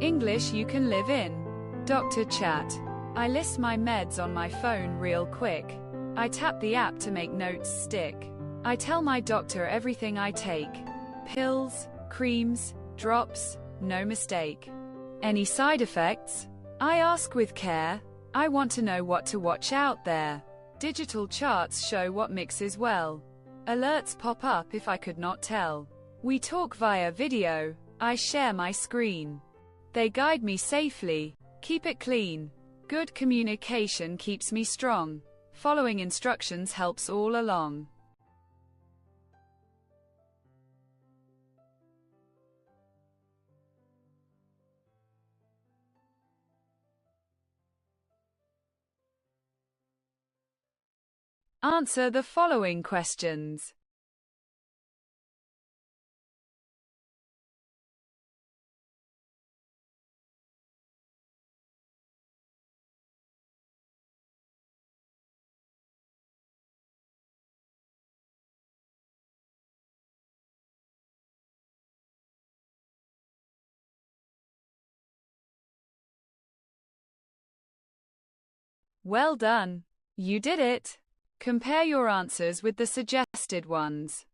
English you can live in. Doctor chat. I list my meds on my phone real quick. I tap the app to make notes stick. I tell my doctor everything I take. Pills, creams, drops, no mistake. Any side effects? I ask with care. I want to know what to watch out there. Digital charts show what mixes well. Alerts pop up if I could not tell. We talk via video. I share my screen. They guide me safely. Keep it clean. Good communication keeps me strong. Following instructions helps all along. Answer the following questions. Well done. You did it. Compare your answers with the suggested ones.